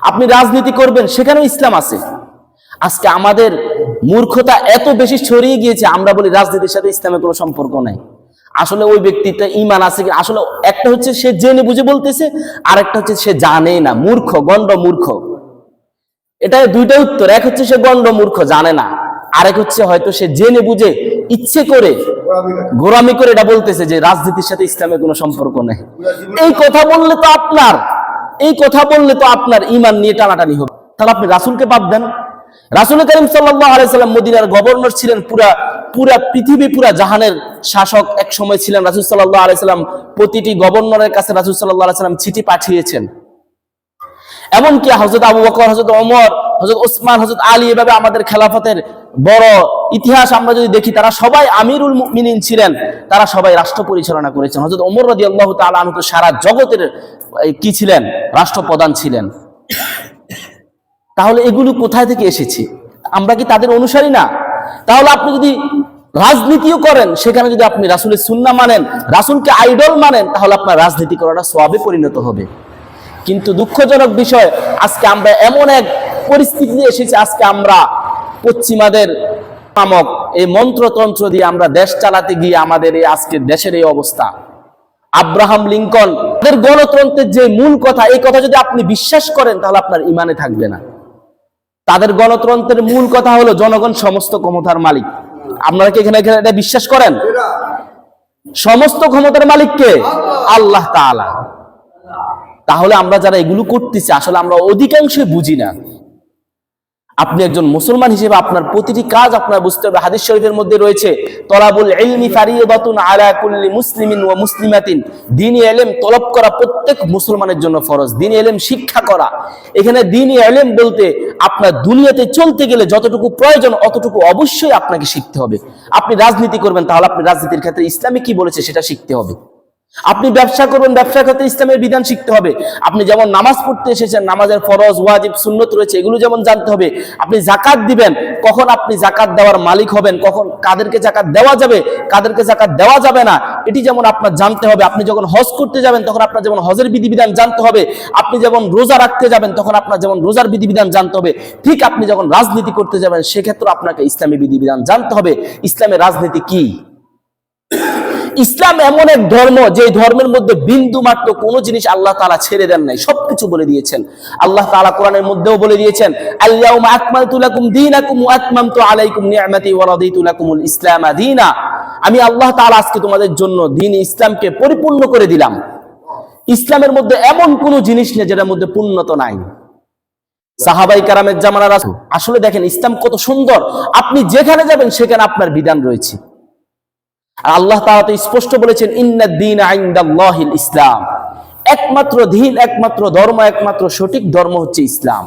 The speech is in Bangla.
আপনি রাজনীতি করবেন, সেখানেও ইসলাম আছে। আজকে আমাদের মূর্খতা এত বেশি ছড়িয়ে গিয়েছে, আমরা বলি রাজনীতির সাথে ইসলামের কোনো সম্পর্ক নাই। আসলে ওই ব্যক্তিটা ঈমান আছে কি? আসলে একটা হচ্ছে সে জেনে বুঝে বলতেছে, আর একটা হচ্ছে সে জানে না, মূর্খ, গণ্ড মূর্খ। এটা দুইটা উত্তর, এক হচ্ছে সে গণ্ড মূর্খ, জানে না, আরেক হচ্ছে হয়তো সে জেনে বুঝে ইচ্ছে করে গোরামি করে এটা বলতেছে যে রাজনীতির সাথে ইসলামের কোনো সম্পর্ক নেই। এই কথা বললে তো আপনার ঈমান নিয়ে টানাটানি হবে। তাহলে আপনি রাসূলকে বাদ দেন। রাসূল করিম সাল্লাল্লাহু আলাইহি সাল্লাম মদিনার গভর্নর ছিলেন, পুরা পৃথিবী, পুরা জাহানের শাসক এক সময় ছিলেন রাসূল সাল্লাল্লাহু আলাইহি সাল্লাম। প্রতিটি গভর্নরের কাছে রাসূল সাল্লাল্লাহু আলাইহি সাল্লাম চিঠি পাঠিয়েছেন। এমনকি হযরত আবু বকর, হযরত ওমর, হযরত ওসমান, হযরত আলী, এভাবে আমাদের খেলাফতের বড় ইতিহাস আমরা যদি দেখি, তারা সবাই আমিরুল মুমিনিন ছিলেন, তারা সবাই রাষ্ট্র পরিচালনা করেছেন। হযরত ওমর রাদিয়াল্লাহু তাআলা আনহু তো সারা জগতের কি ছিলেন? রাষ্ট্রপ্রধান ছিলেন। তাহলে এগুলো কোথায় থেকে এসেছে? আমরা কি তাদের অনুসারী না? তাহলে আপনি যদি রাজনীতিও করেন, সেখানে যদি আপনি রাসূলের সুন্নাহ মানেন, রাসূলকে আইডল মানেন, তাহলে আপনার রাজনীতি করাটা সওয়াবে পরিণত হবে। কিন্তু দুঃখজনক বিষয়, আজকে আমরা এমন এক পরিস্থিতিতে এসেছি, আজকে আমরা পশ্চিমাদের নামক এই মন্ত্রতন্ত্র দিয়ে আমরা দেশ চালাতে গিয়ে আমাদের এই আজকে দেশের এই অবস্থা। আব্রাহাম লিঙ্কন তাদের গণতন্ত্রের যে মূল কথা, এই কথা যদি আপনি বিশ্বাস করেন, তাহলে আপনার ঈমানে থাকবে না। তাদের গণতন্ত্রের মূল কথা হলো জনগণ সমস্ত ক্ষমতার মালিক। আপনারা কি এখানে এটা বিশ্বাস করেন? সমস্ত ক্ষমতার মালিক কে? আল্লাহ তাআলা। তাহলে আমরা যারা এগুলো করতেছি, আসলে আমরা অধিকাংশই বুঝি না। আপনি একজন মুসলমান হিসেবে আপনার প্রতিটি কাজ আপনার বুঝতে হবে। হাদিস শরীফের মধ্যে রয়েছে, তলাবুল ইলমি ফারিদাতুন আলা কুল্লি মুসলিমিন ওয়া মুসলিমাতিন। দ্বীনি ইলম তলব করা প্রত্যেক মুসলমানের জন্য ফরজ। দ্বীনি ইলম শিক্ষা করা, এখানে দ্বীনি ইলম বলতে আপনার দুনিয়াতে চলতে গেলে যতটুকু প্রয়োজন অতটুকু অবশ্যই আপনাকে শিখতে হবে। আপনি রাজনীতি করবেন, তাহলে আপনি রাজনীতির ক্ষেত্রে ইসলামে কি বলেছে সেটা শিখতে হবে। আপনি ব্যবসা করবেন, ব্যবসার ক্ষেত্রে ইসলামের বিধান শিখতে হবে। আপনি যেমন নামাজ পড়তে এসেছেন, নামাজের ফরজ, ওয়াজিব, সুন্নত রয়েছে, এগুলো যেমন জানতে হবে। আপনি যাকাত দিবেন, কখন আপনি যাকাত দেওয়ার মালিক হবেন, কখন কাদেরকে যাকাত দেওয়া যাবে, কাদেরকে যাকাত দেওয়া যাবে না, এটি যেমন আপনার জানতে হবে। আপনি যখন হজ করতে যাবেন, তখন আপনার যেমন হজের বিধিবিধান জানতে হবে। আপনি যেমন রোজা রাখতে যাবেন, তখন আপনার যেমন রোজার বিধিবিধান জানতে হবে। ঠিক আপনি যখন রাজনীতি করতে যাবেন, সেক্ষেত্রে আপনাকে ইসলামী বিধিবিধান জানতে হবে। ইসলামের রাজনীতি কি? ইসলাম এমন এক ধর্ম, যে ধর্মের মধ্যে বিন্দু মাত্র কোনো জিনিস আল্লাহ তাআলা ছেড়ে দেন নাই, সবকিছু বলে দিয়েছেন। আল্লাহ তাআলা কোরআনের মধ্যেও বলে দিয়েছেন, আল-ইয়াউমা আকমালতু লাকুম দীনাকুম ওয়া আতমামতু আলাইকুম নি'মাতি ওয়া রাদিতু লাকুমুল ইসলামা দীনা। আমি আল্লাহ তাআলা আজকে তোমাদের জন্য দ্বীন ইসলামকে পরিপূর্ণ করে দিলাম। ইসলামের মধ্যে এমন কোনো জিনিস নেই যেটার মধ্যে পূর্ণতা নাই। সাহাবায়ে কেরামের জামানার আসলে দেখেন ইসলাম কত সুন্দর। আপনি যেখানে যাবেন সেখানে আপনার বিধান রয়েছে। আর আল্লাহ তাআলা তো স্পষ্ট বলেছেন, ইন্নাদ দীনা ইনদাল্লাহিল ইসলাম। একমাত্র দ্বীন, একমাত্র ধর্ম, একমাত্র সঠিক ধর্ম হচ্ছে ইসলাম।